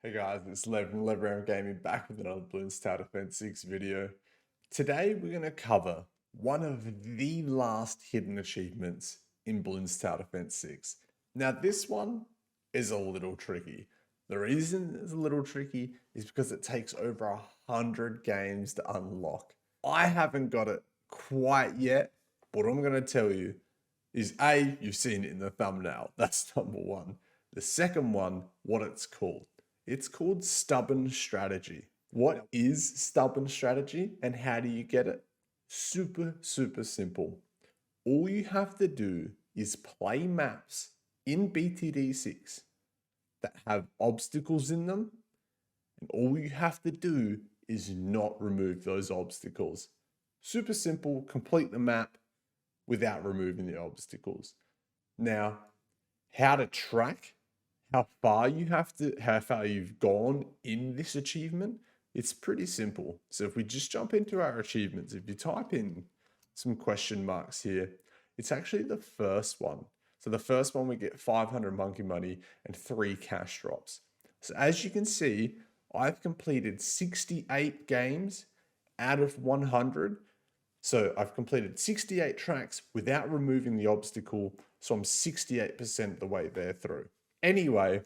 Hey guys, it's Lev from Lev Round Gaming back with another Bloons Tower Defense 6 video. Today we're going to cover one of the last hidden achievements in Bloons Tower Defense 6. Now this one is a little tricky. The reason it's a little tricky is because it takes over 100 games to unlock. I haven't got it quite yet, but what I'm going to tell you is A, you've seen it in the thumbnail. That's number one. The second one, what it's called. It's called Stubborn Strategy. What is Stubborn Strategy and how do you get it? Super simple. All you have to do is play maps in BTD6 that have obstacles in them, and all you have to do is not remove those obstacles. Super simple, complete the map without removing the obstacles. Now, how to track how far you've gone in this achievement, it's pretty simple. So if we just jump into our achievements, if you type in some question marks here, it's actually the first one. So the first one, we get 500 monkey money and 3 cash drops. So as you can see, I've completed 68 games out of 100. So I've completed 68 tracks without removing the obstacle. So I'm 68% the way there through. Anyway,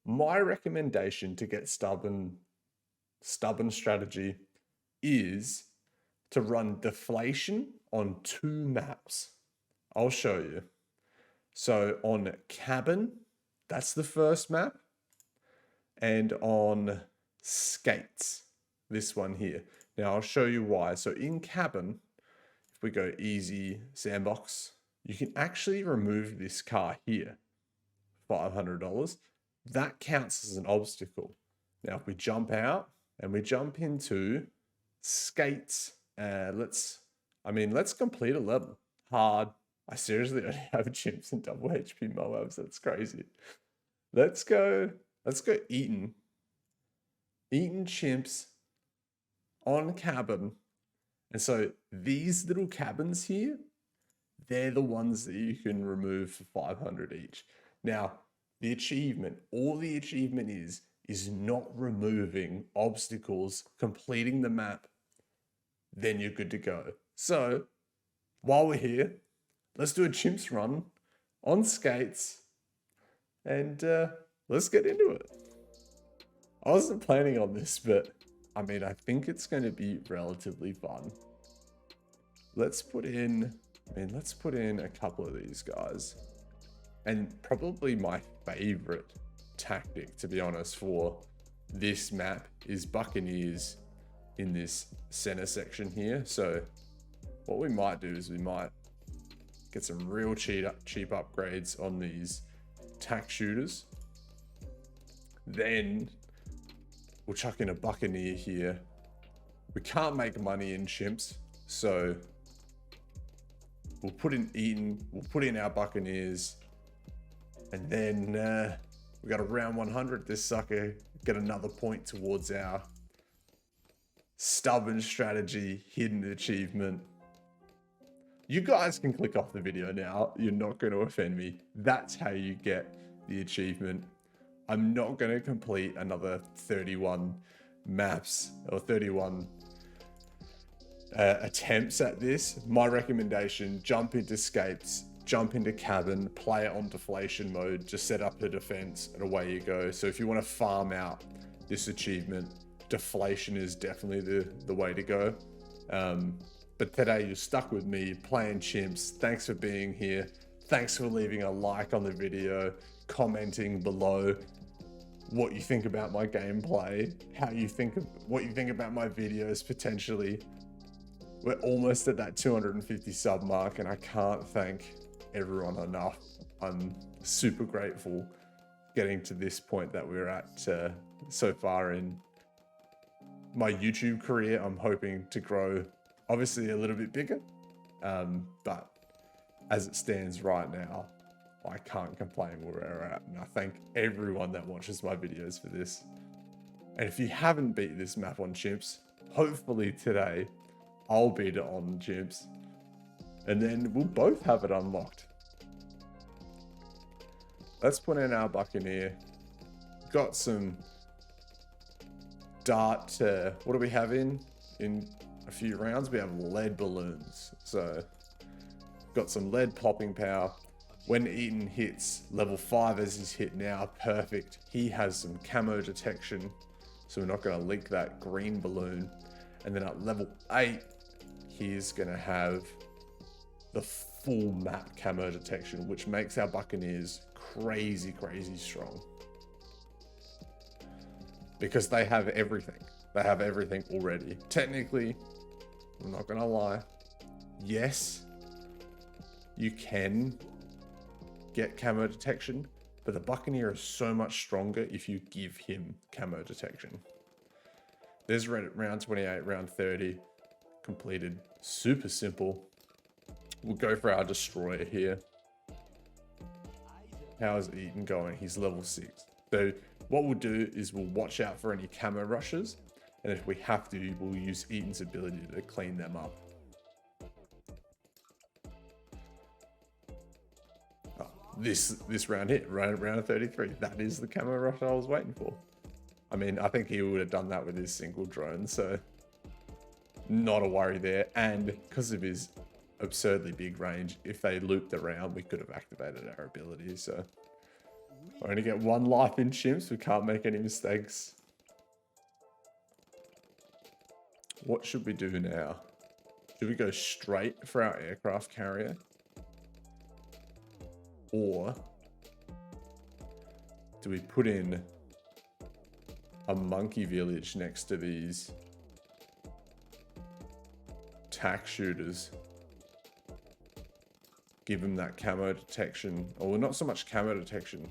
my recommendation to get stubborn strategy is to run deflation on 2 maps. I'll show you. So on Cabin, that's the first map, and on Skates, this one here. Now I'll show you why. So in Cabin, if we go easy sandbox, you can actually remove this car here. $500. That counts as an obstacle. Now, if we jump out and we jump into Skates, let's complete a level. Hard. I seriously only have chimps and double HP Moabs. That's crazy. Let's go Eaton. Eaton chimps on Cabin. And so these little cabins here, they're the ones that you can remove for 500 each. Now, the achievement, all the achievement is not removing obstacles, completing the map, then you're good to go. So, while we're here, let's do a C.H.I.M.P.S Run on Skates, and let's get into it. I wasn't planning on this, but I mean, I think it's going to be relatively fun. Let's put in a couple of these guys. And probably my favorite tactic, to be honest, for this map is Buccaneers in this center section here. So what we might do is we might get some real cheap upgrades on these tack shooters. Then we'll chuck in a Buccaneer here. We can't make money in chimps, so we'll put in Eaton, we'll put in our Buccaneers. And then we got a round 100, this sucker, get another point towards our stubborn strategy hidden achievement. You guys can click off the video now. You're not going to offend me. That's how you get the achievement. I'm not going to complete another 31 maps or 31 attempts at this. My recommendation, jump into Skates, jump into Cabin, play it on deflation mode, just set up the defense and away you go. So if you want to farm out this achievement, deflation is definitely the way to go. But today you're stuck with me playing chimps. Thanks for being here. Thanks for leaving a like on the video, commenting below what you think about my gameplay, what you think about my videos potentially. We're almost at that 250 sub mark and I can't thank everyone enough. I'm super grateful getting to this point that we're at so far in my YouTube career. I'm hoping to grow obviously a little bit bigger, but as it stands right now, I can't complain where we're at, and I thank everyone that watches my videos for this. And if you haven't beat this map on chimps, hopefully today I'll beat it on chimps, and then we'll both have it unlocked. Let's put in our Buccaneer. Got some dart to, what do we have in a few rounds? We have lead balloons. So got some lead popping power. When Eaton hits level 5 as he's hit now, perfect. He has some camo detection, so we're not going to leak that green balloon. And then at level 8, he's going to have the full map camo detection, which makes our Buccaneers crazy, crazy strong. Because they have everything. They have everything already. Technically, I'm not going to lie. Yes, you can get camo detection, but the Buccaneer is so much stronger if you give him camo detection. There's round 28, round 30 completed. Super simple. We'll go for our destroyer here. How's Eaton going? He's level 6. So what we'll do is we'll watch out for any camo rushes, and if we have to, we'll use Eaton's ability to clean them up. Oh, this round hit, round 33. That is the camo rush I was waiting for. I mean, I think he would have done that with his single drone, so not a worry there. And because of his absurdly big range, if they looped around, we could have activated our ability. So I only get 1 life in chimps. We can't make any mistakes. What should we do now? Should we go straight for our aircraft carrier? Or do we put in a monkey village next to these tack shooters? Give them that camo detection. Or not so much camo detection.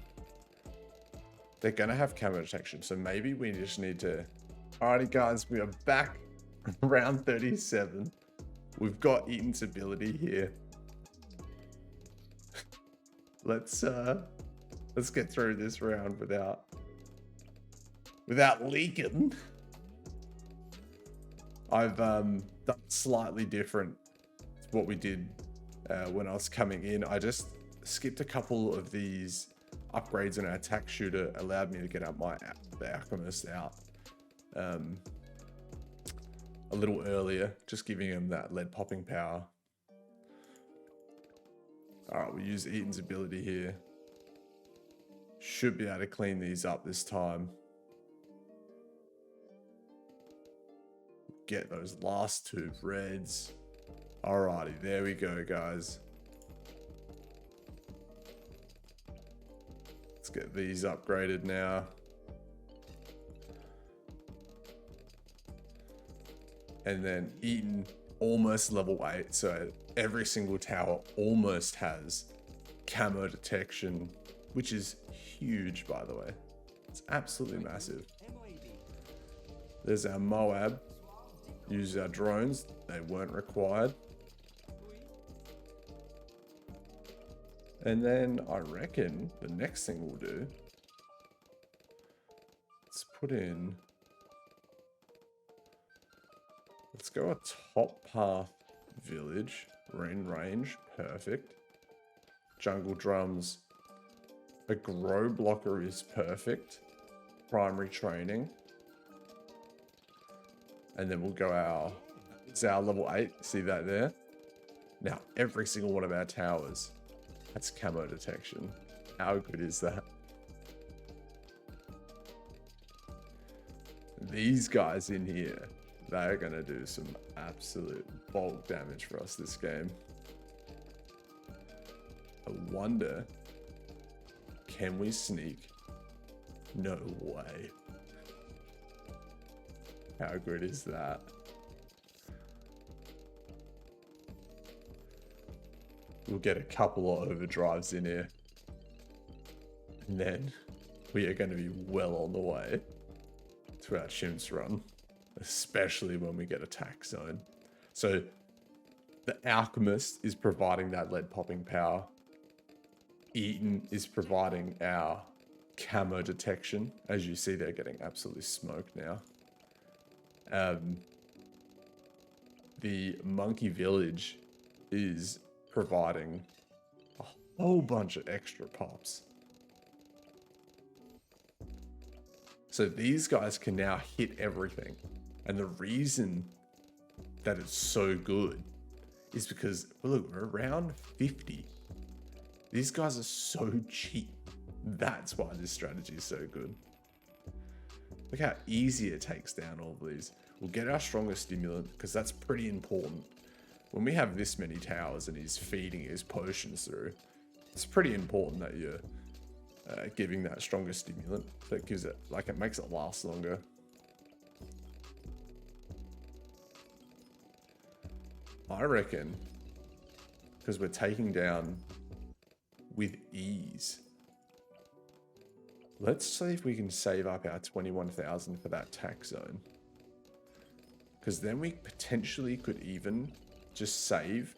They're going to have camo detection. So maybe we just need to... Alrighty guys, we are back. Round 37. We've got Eaton's ability here. Let's get through this round without leaking. I've done slightly different to what we did when I was coming in. I just skipped a couple of these upgrades on our attack shooter, allowed me to get up the Alchemist out a little earlier, just giving him that lead popping power. All right, we'll use Eaton's ability here. Should be able to clean these up this time. Get those last 2 reds. Alrighty, there we go, guys. Let's get these upgraded now. And then Eaton almost level 8, so every single tower almost has camo detection, which is huge, by the way. It's absolutely massive. There's our Moab. Use our drones. They weren't required. And then I reckon the next thing we'll do, let's put in, let's go a top path village, range, perfect. Jungle drums, a grow blocker is perfect. Primary training. And then we'll go it's our level 8, see that there? Now, every single one of our towers, that's camo detection. How good is that? These guys in here, they're gonna do some absolute bulk damage for us this game. I wonder, can we sneak? No way. How good is that? We'll get a couple of overdrives in here. And then we are going to be well on the way to our C.H.I.M.P.S Run. Especially when we get attack zone. So the Alchemist is providing that lead popping power. Eaton is providing our camo detection. As you see, they're getting absolutely smoked now. The monkey village is providing a whole bunch of extra pops. So these guys can now hit everything. And the reason that it's so good is because, well, look, we're around 50. These guys are so cheap. That's why this strategy is so good. Look how easy it takes down all of these. We'll get our strongest stimulant because that's pretty important. When we have this many towers and he's feeding his potions through, it's pretty important that you're giving that strongest stimulant. That gives it, like, it makes it last longer. I reckon, because we're taking down with ease. Let's see if we can save up our 21,000 for that tax zone. Because then we potentially could even just save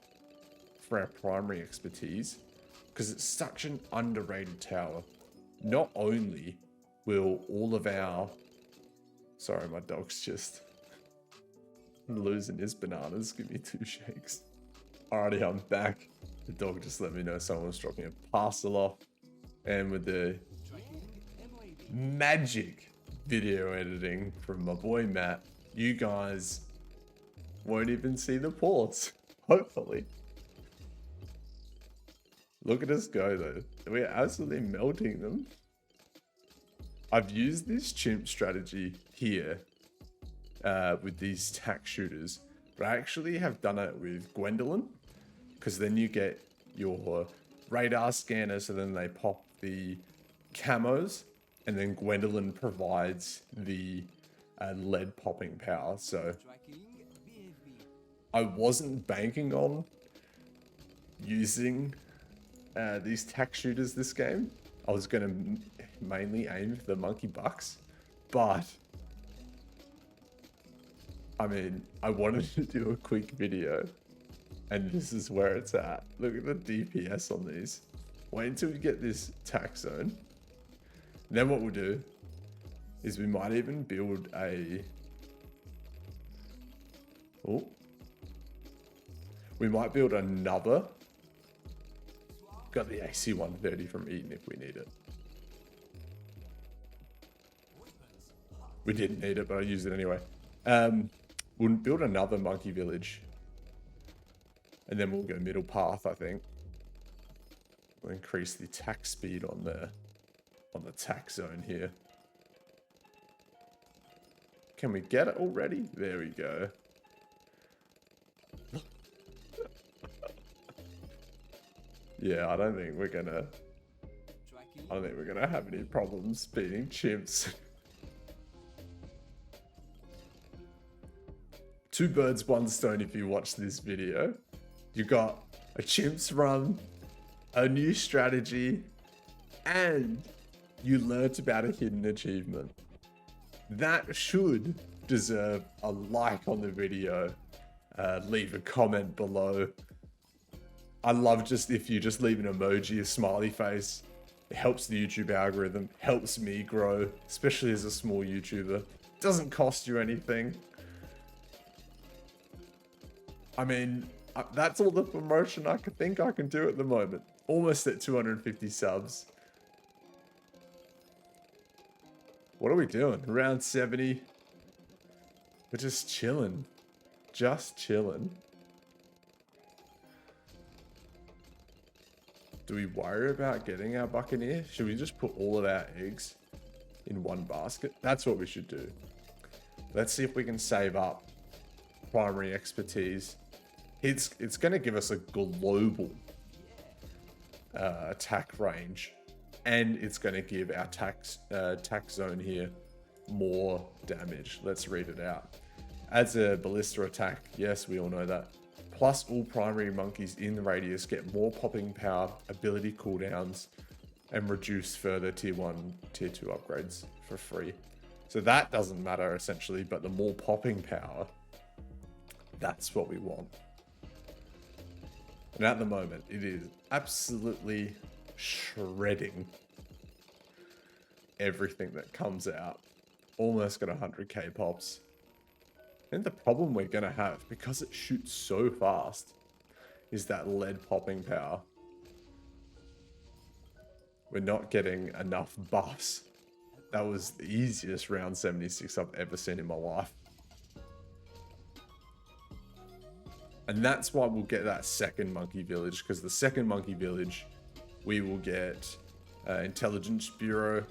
for our primary expertise. Because it's such an underrated tower. Not only will all of our... Sorry, my dog's just losing his bananas. Give me 2 shakes. Alrighty, I'm back. The dog just let me know someone was dropping a parcel off. And with the magic video editing from my boy Matt, you guys won't even see the ports. Hopefully. Look at us go though. We're absolutely melting them. I've used this C.H.I.M.P strategy here with these tack shooters, but I actually have done it with Gwendolyn, because then you get your radar scanner, so then they pop the camos, and then Gwendolyn provides the lead popping power. So I wasn't banking on using these tack shooters this game. I was going to mainly aim for the monkey bucks, but I mean, I wanted to do a quick video, and this is where it's at. Look at the DPS on these. Wait until we get this tack zone. And then what we'll do is we might even build a... Oh. We might build another. Got the AC 130 from Eden if we need it. We didn't need it, but I used it anyway. We'll build another monkey village. And then we'll go middle path, I think. We'll increase the attack speed on the tack zone here. Can we get it already? There we go. Yeah, I don't think we're gonna have any problems beating chimps. 2 birds, 1 stone if you watch this video. You got a C.H.I.M.P.S run, a new strategy, and you learnt about a hidden achievement. That should deserve a like on the video. Leave a comment below. I love just if you just leave an emoji, a smiley face. It helps the YouTube algorithm, helps me grow, especially as a small YouTuber. Doesn't cost you anything. I mean, that's all the promotion I think I can do at the moment. Almost at 250 subs. What are we doing? Around 70. We're just chilling. Just chilling. Do we worry about getting our Buccaneer? Should we just put all of our eggs in one basket? That's what we should do. Let's see if we can save up primary expertise. It's going to give us a global attack range, and it's going to give our tack zone here more damage. Let's read it out. Adds a ballista attack. Yes, we all know that. Plus, all primary monkeys in the radius get more popping power, ability cooldowns, and reduce further tier 1, tier 2 upgrades for free. So that doesn't matter essentially, but the more popping power, that's what we want. And at the moment, it is absolutely shredding everything that comes out. Almost got 100k pops. And the problem we're going to have, because it shoots so fast, is that lead popping power. We're not getting enough buffs That was the easiest round 76 I've ever seen in my life. And that's why we'll get that second monkey village, because the second monkey village, we will get Intelligence Bureau.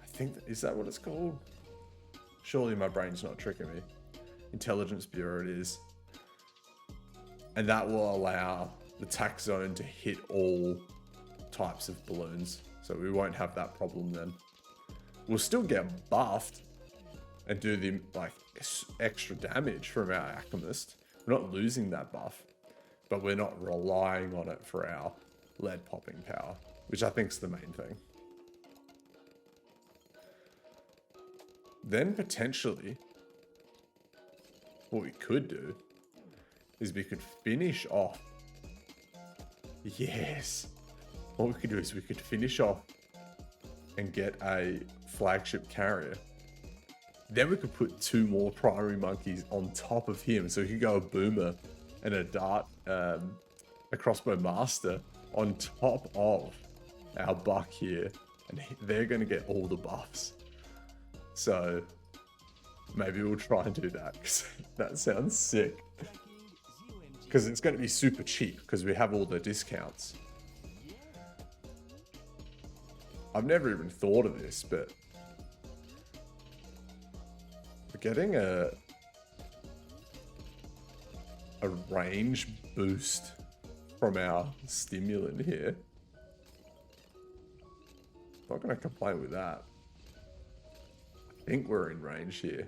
I think, is that what it's called? Surely my brain's not tricking me. Intelligence Bureau it is. And that will allow the tax zone to hit all types of balloons. So we won't have that problem then. We'll still get buffed and do the like extra damage from our Alchemist. We're not losing that buff, but we're not relying on it for our lead popping power, which I think is the main thing. Then potentially, what we could do is we could finish off. Yes. What we could do is we could finish off and get a flagship carrier. Then we could put 2 more primary monkeys on top of him. So we could go a boomer and a dart, a crossbow master on top of our buck here. And they're going to get all the buffs. So maybe we'll try and do that, because that sounds sick. Because it's going to be super cheap because we have all the discounts. I've never even thought of this, but we're getting a range boost from our stimulant here. Not going to complain with that. I think we're in range here.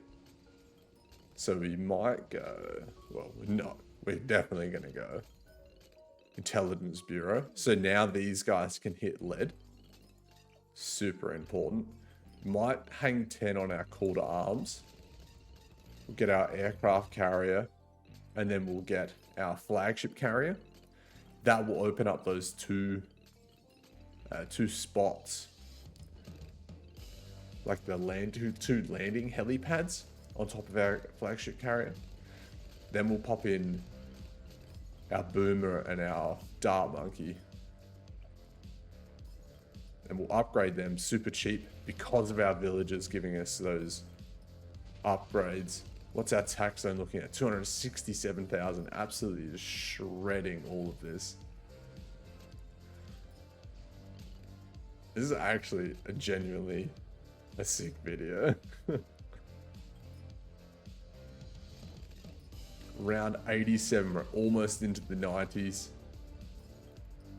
So we might go, well, we're not. We're definitely going to go Intelligence Bureau. So now these guys can hit lead. Super important. Might hang 10 on our call to arms. We'll get our aircraft carrier. And then we'll get our flagship carrier. That will open up those two spots. Like the two landing helipads on top of our flagship carrier. Then we'll pop in our boomer and our dart monkey. And we'll upgrade them super cheap because of our villagers giving us those upgrades. What's our tax zone looking at? 267,000. Absolutely just shredding all of this. This is actually a genuinely a sick video. Round 87, we're almost into the 90s.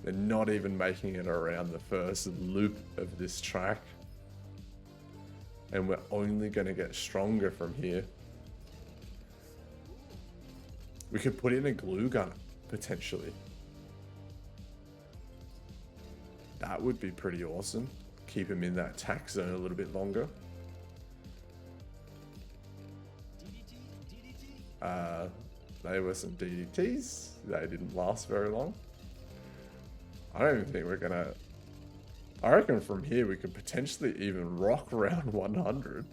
They're not even making it around the first loop of this track. And we're only going to get stronger from here. We could put in a glue gun, potentially. That would be pretty awesome. Keep him in that tax zone a little bit longer. They were some DDTs. They didn't last very long. I don't even think we're gonna... I reckon from here we could potentially even rock around 100.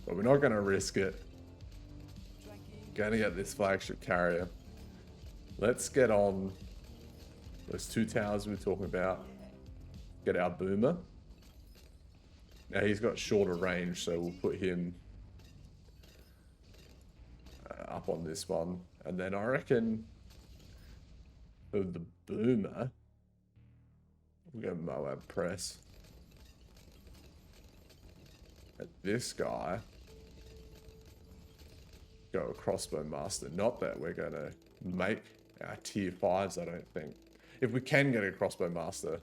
But we're not gonna risk it. Gonna get this flagship carrier. Let's get on those 2 towers we were talking about. Get our boomer. Now he's got shorter range, so we'll put him up on this one. And then I reckon for the boomer, we'll go Moab Press. And this guy, go a crossbow master. Not that we're going to make our tier 5s, I don't think. If we can get a crossbow master,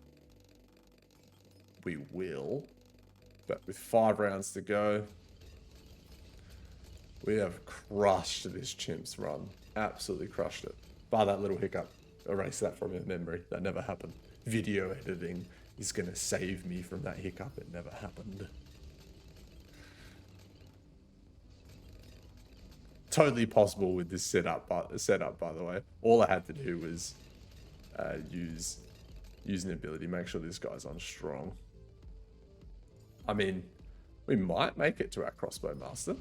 we will. But with 5 rounds to go, we have crushed this C.H.I.M.P.S Run. Absolutely crushed it. Bar that little hiccup. Erase that from your memory. That never happened. Video editing is going to save me from that hiccup. It never happened. Totally possible with this setup, by the way. All I had to do was use an ability, make sure this guy's on strong. I mean, we might make it to our crossbow master.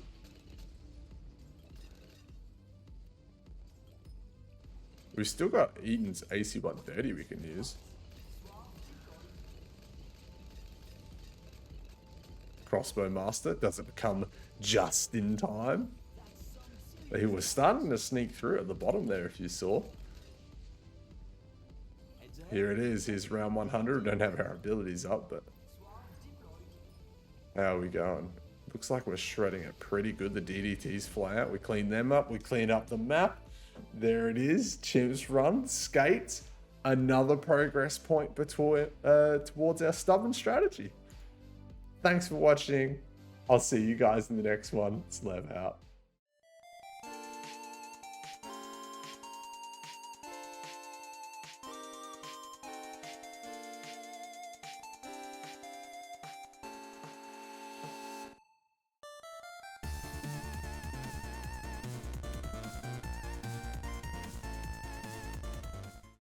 We've still got Eaton's AC-130 we can use. crossbow master. Does it become just in time? He was starting to sneak through at the bottom there, if you saw. Here it is. Here's round 100. We don't have our abilities up, but how are we going? Looks like we're shredding it pretty good. The DDTs fly out. We clean them up. We clean up the map. There it is. C.H.I.M.P.S Run. Skates. Another progress point towards our stubborn strategy. Thanks for watching. I'll see you guys in the next one. Slev out.